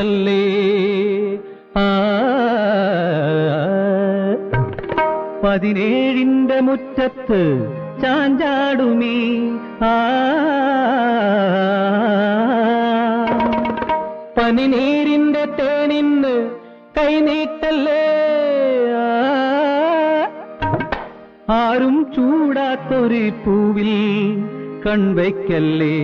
കൈനീട്ടല്ലേ പതിനേഴിന്റെ മുറ്റത്ത് ചാഞ്ചാടുമീ പനിനീരിന്റെ തേനിന്ന് കൈനീട്ടല്ലേ ആരും ചൂടാത്തൊരു പൂവിൽ കൺവയ്ക്കല്ലേ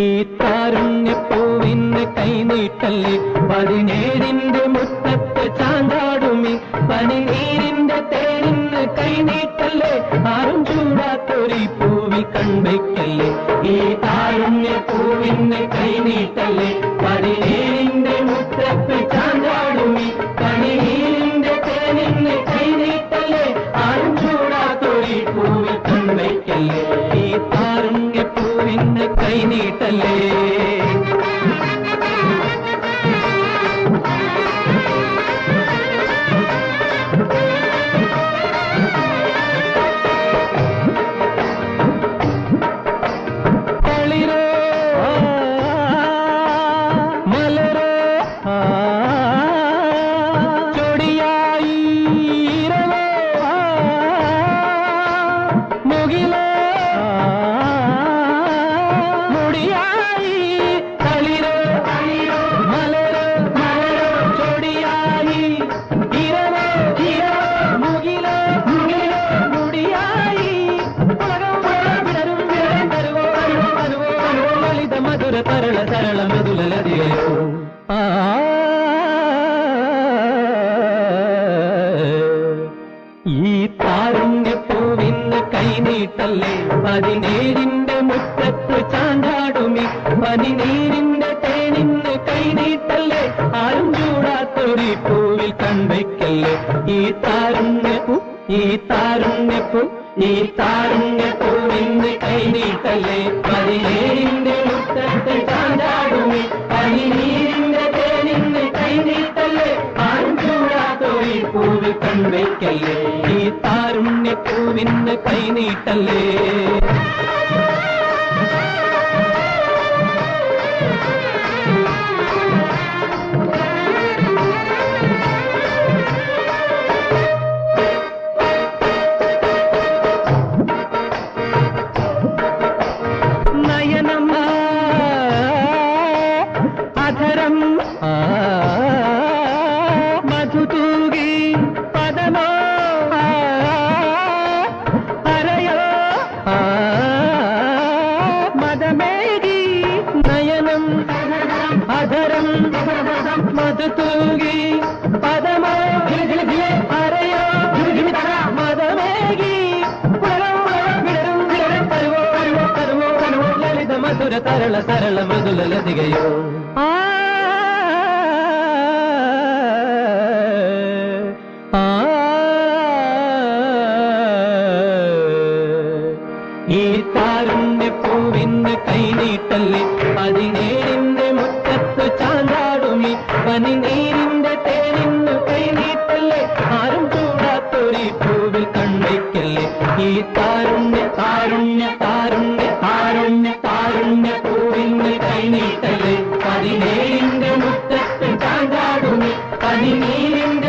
ഈ താരുണ്യപ്പൂവിന് കൈനീട്ടല്ലേ പതിനേഴിന്റെ മുറ്റത്ത് ചാഞ്ചാടുമി പനിനീരിന്റെ തേനിന്ന് കൈനീട്ടല്ലേ ആരും ചൂടാത്തൊരു പൂവിൽ കൺവയ്ക്കല്ലേ ഈ താരുണ്യപ്പൂവിന് കൈനീട്ടല്ലേ പതിനേഴിന്റെ മുറ്റത്ത് ചാഞ്ചാടുമി പനിനീരിന്റെ തേനിന്ന് കൈനീട്ടല്ലേ ആരും ചൂടാത്തൊരു പൂവിൽ കൺവയ്ക്കല്ലേ ഈ താരുണ്യപ്പൂവിന് കൈനീട്ടല്ലേ തരള തരള മൃദുലലതിയോ ഈ താരുണ്യപ്പൂവിന് കൈനീട്ടല്ലേ പതിനേഴിന്റെ മുറ്റത്ത് ചാഞ്ചാടുമി പനിനീരിന്റെ തേനിന്ന് കൈനീട്ടല്ലേ ആരും ചൂടാത്തൊരു പൂവിൽ കൺവയ്ക്കല്ലേ ഈ താരുണ്യപ്പൂ ഈ താരുണ്യപ്പൂ ഈ താരുണ്യപ്പൂവിന് കൈനീട്ടല്ലേ പതിനേഴിന്റെ മുറ്റത്ത് ചാഞ്ചാടുമി പനിനീരിന്റെ തേനിന്ന് കൈനീട്ടല്ലേ ആരും ചൂടാത്തൊരു പൂവിൽ കൺവയ്ക്കല്ലേ ഈ താരുണ്യപ്പൂവിന് കൈനീട്ടല്ലേ അധരം മധുതൂകി പദമോ അരയോ മദമേകി നയനം അധരം മധുതൂകി പദമോ അരയോ മദമേകി ലളിത മധുര തരള തരള മൃദുലലതികയോ ഈ താരുണ്യപ്പൂവിന് കൈനീട്ടല്ലേ പതിനേഴിന്റെ മുറ്റത്ത് ചാഞ്ചാടുമി പനിനീരിന്റെ തേനിന്ന് കൈനീട്ടല്ലേ ആരും ചൂടാത്തൊരു പൂവിൽ കൺവയ്ക്കല്ലേ ഈ താരുണ്യ താരുണ്യ താരുണ്യ താരുണ്യ താരുണ്യപ്പൂവിന് കൈനീട്ടല്ലേ പതിനേഴിന്റെ മുറ്റത്ത് ചാഞ്ചാടുമി പനിനീരിന്റെ